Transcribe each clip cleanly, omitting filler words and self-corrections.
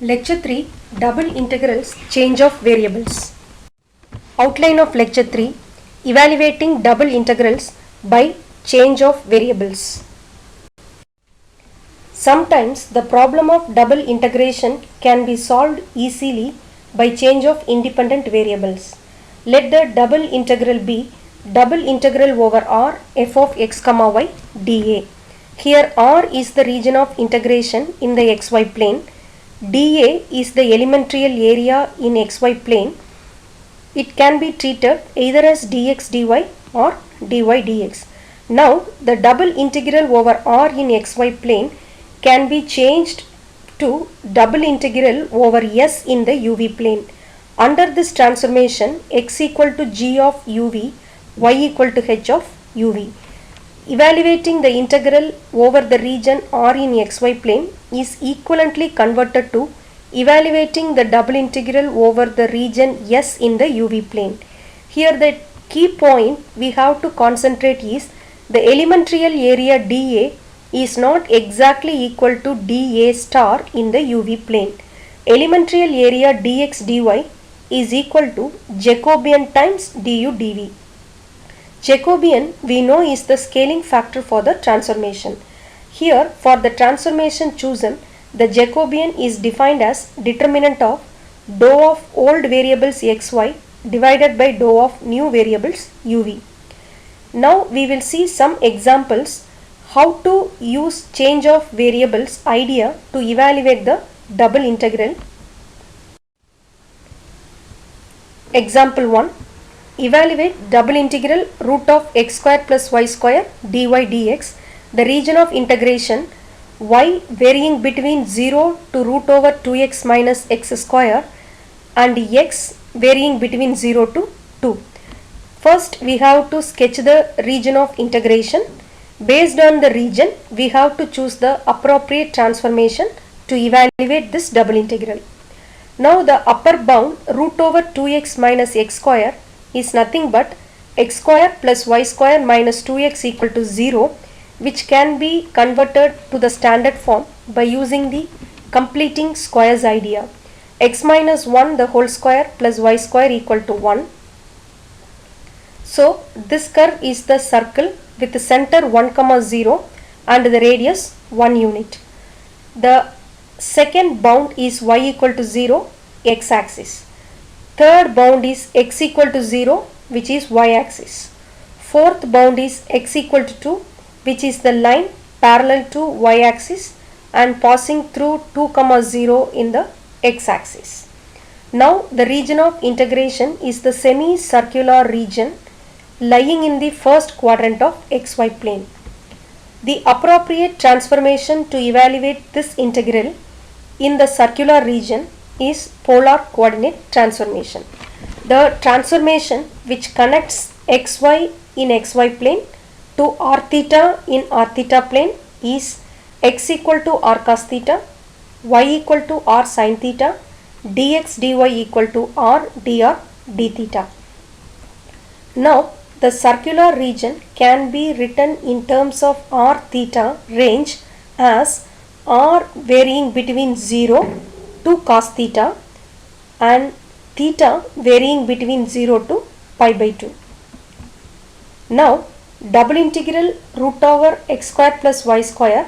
Lecture 3 Double Integrals Change of Variables. Outline of Lecture 3 Evaluating Double Integrals by Change of Variables. Sometimes the problem of double integration can be solved easily by change of independent variables. Let the double integral be double integral over R f of x comma y dA. Here R is the region of integration in the xy plane. dA is the elementary area in xy plane. It can be treated either as dx dy or dy dx. Now the double integral over R in xy plane can be changed to double integral over S in the uv plane. Under this transformation, x equal to g of uv, y equal to h of uv. Evaluating the integral over the region R in xy plane is equivalently converted to evaluating the double integral over the region S in the uv plane. Here the key point we have to concentrate is the elementary area dA is not exactly equal to dA star in the uv plane. Elementary area dx dy is equal to Jacobian times du dv. Jacobian we know is the scaling factor for the transformation. Here for the transformation chosen, the Jacobian is defined as determinant of dou of old variables xy divided by dou of new variables uv. Now we will see some examples how to use change of variables idea to evaluate the double integral. Example 1. Evaluate double integral root of x square plus y square dy dx, the region of integration y varying between 0 to root over 2x minus x square and x varying between 0 to 2. First we have to sketch the region of integration. Based on the region, we have to choose the appropriate transformation to evaluate this double integral. Now the upper bound root over 2x minus x square is nothing but x square plus y square minus 2x equal to 0, which can be converted to the standard form by using the completing squares idea. X minus 1 the whole square plus y square equal to 1. So this curve is the circle with the center 1, 0 and the radius 1 unit. The second bound is y equal to 0, x axis. Third bound is x equal to 0, which is y axis. Fourth bound is x equal to 2, which is the line parallel to y axis and passing through 2, 0 in the x axis. Now the region of integration is the semicircular region lying in the first quadrant of xy plane. The appropriate transformation to evaluate this integral in the circular region is polar coordinate transformation. The transformation which connects xy in xy plane to r theta in r theta plane is x equal to r cos theta, y equal to r sin theta, dx dy equal to r dr d theta. Now the circular region can be written in terms of r theta range as r varying between 0 to cos theta and theta varying between 0 to pi by 2. Now double integral root over x square plus y square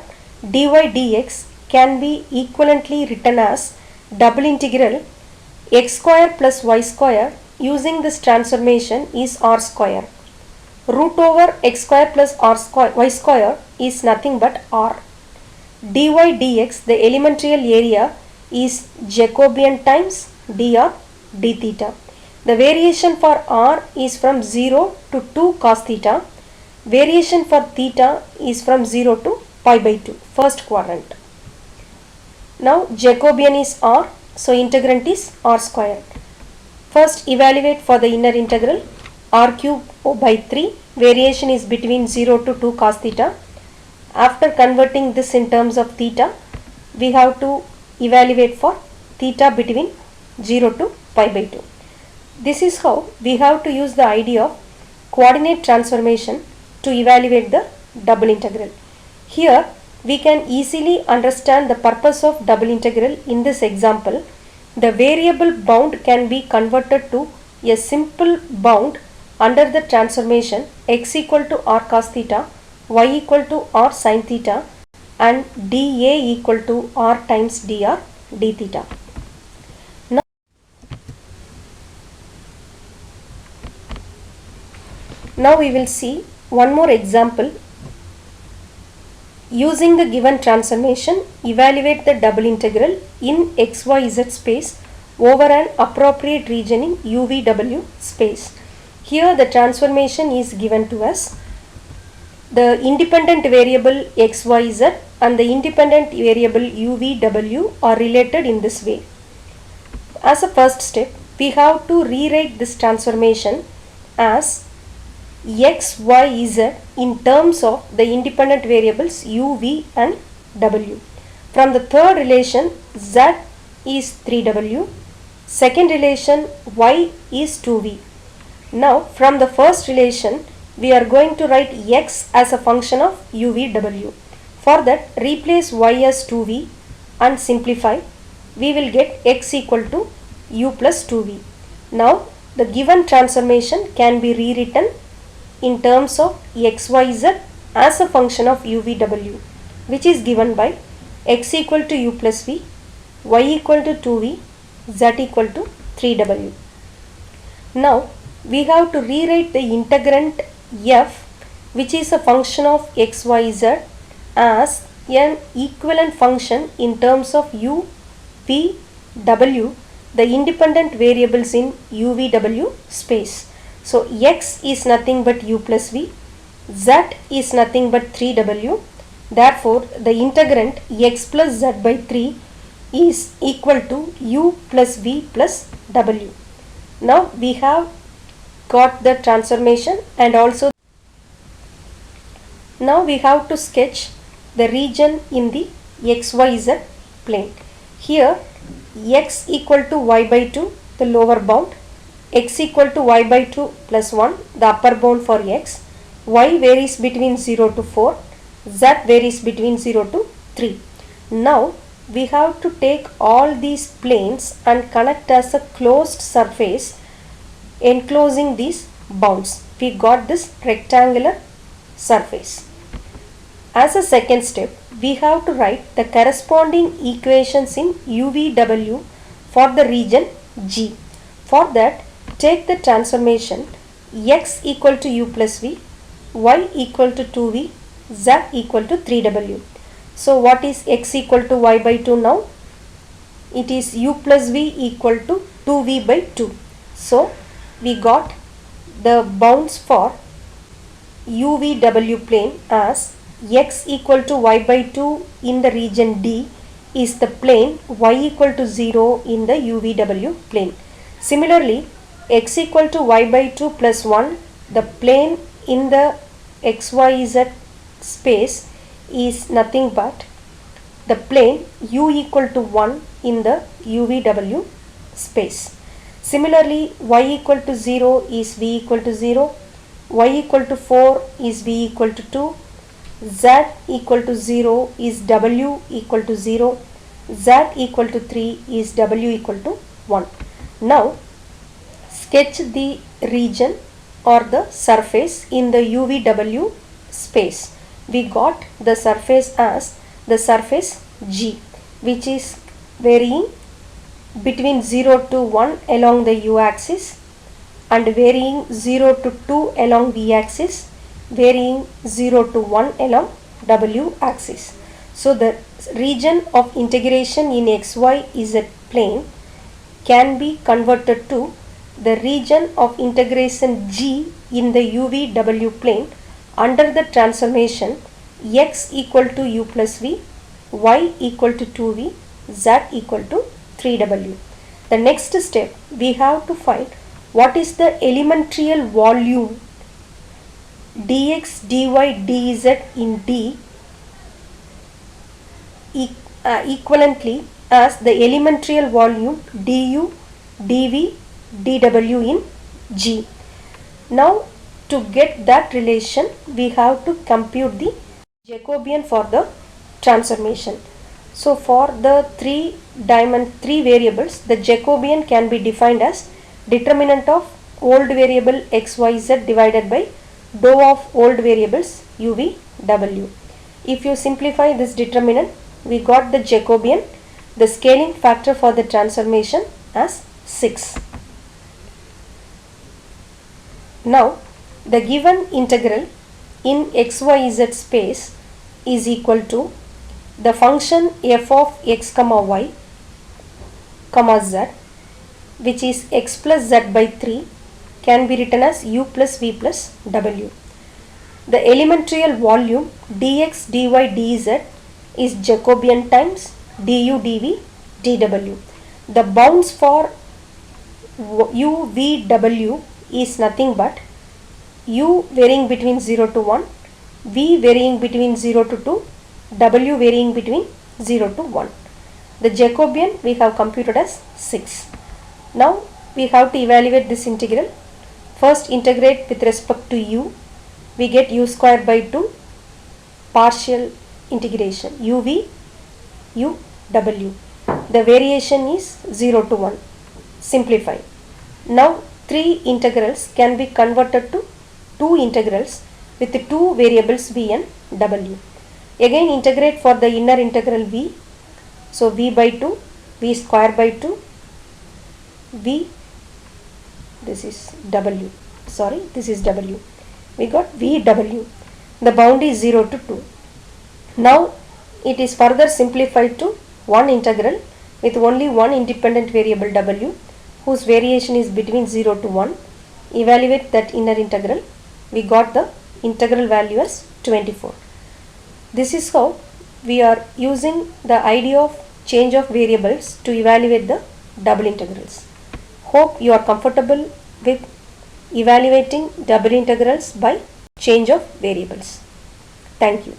dy dx can be equivalently written as double integral x square plus y square using this transformation is r square. Root over x square plus r square y square is nothing but r. dy dx, the elementary area, is Jacobian times dr d theta. The variation for r is from 0 to 2 cos theta. Variation for theta is from 0 to pi by 2, first quadrant. Now Jacobian is r, so integrand is r square. First evaluate for the inner integral r cube by 3. Variation is between 0 to 2 cos theta. After converting this in terms of theta, we have to evaluate for theta between 0 to pi by 2. This is how we have to use the idea of coordinate transformation to evaluate the double integral. Here We can easily understand the purpose of double integral in this example. The variable bound can be converted to a simple bound under the transformation x equal to r cos theta, y equal to r sin theta, and dA equal to r times dr d theta. Now we will see one more example. Using the given transformation, evaluate the double integral in xyz space over an appropriate region in UVW space. Here the transformation is given to us. The independent variable xyz and the independent variable UVW are related in this way. As a first step, we have to rewrite this transformation as x, y, z in terms of the independent variables u, v and w. From the third relation, z is 3w, second relation y is 2v. Now from the first relation, we are going to write x as a function of u, v, w. For that, replace y as 2v and simplify. We will get x equal to u plus 2v. Now the given transformation can be rewritten in terms of xyz as a function of uvw, which is given by x equal to u plus v, y equal to 2v, z equal to 3w. Now we have to rewrite the integrand f, which is a function of xyz, as an equivalent function in terms of u, v, w, the independent variables in uvw space. So x is nothing but u plus v, z is nothing but 3w. Therefore, the integrand x plus z by 3 is equal to u plus v plus w. Now we have got the transformation, and also now we have to sketch the region in the xyz plane. Here x equal to y by 2, the lower bound, x equal to y by 2 plus 1, the upper bound for x, y varies between 0 to 4, z varies between 0 to 3. Now we have to take all these planes and connect as a closed surface enclosing these bounds. We got this rectangular surface. As a second step, we have to write the corresponding equations in UVW for the region G. For that, take the transformation x equal to u plus v, y equal to 2v, z equal to 3w. So what is x equal to y by 2 now? It is u plus v equal to 2v by 2. So we got the bounds for UVW plane as x equal to y by 2 in the region D is the plane y equal to 0 in the UVW plane. Similarly, x equal to y by 2 plus 1, the plane in the xyz space is nothing but the plane u equal to 1 in the UVW space. Similarly, y equal to 0 is v equal to 0, y equal to 4 is v equal to 2, z equal to 0 is w equal to 0, z equal to 3 is w equal to 1. Now sketch the region or the surface in the UVW space. We got the surface as the surface G, which is varying between 0 to 1 along the u axis and varying 0 to 2 along v axis, varying 0 to 1 along w axis. So the region of integration in xyz plane can be converted to the region of integration G in the UVW plane under the transformation x equal to u plus v, y equal to 2v, z equal to 3w. The next step, we have to find what is the elementary volume dx, dy, dz in D equivalently as the elementary volume du, dv, dw in G. Now to get that relation, we have to compute the Jacobian for the transformation. So for the three variables, the Jacobian can be defined as determinant of old variable xyz divided by dou of old variables uv w. If you simplify this determinant, we got the Jacobian, the scaling factor for the transformation as 6. Now the given integral in xyz space is equal to the function f of x comma y comma z, which is x plus z by 3, can be written as u plus v plus w. The elementary volume dx dy dz is Jacobian times du dv dw. The bounds for u v w is nothing but u varying between 0 to 1, v varying between 0 to 2, w varying between 0 to 1. The Jacobian we have computed as 6. Now we have to evaluate this integral. First integrate with respect to u. We get u square by 2 partial integration uv u w. The variation is 0 to 1. Simplify. Now three integrals can be converted to two integrals with two variables v and w. Again integrate for the inner integral v. So v by 2, v square by 2, v, this is w, this is w. We got v w. The bound is 0 to 2. Now it is further simplified to one integral with only one independent variable w, whose variation is between 0 to 1. Evaluate that inner integral. We got the integral value as 24. This is how we are using the idea of change of variables to evaluate the double integrals. Hope you are comfortable with evaluating double integrals by change of variables. Thank you.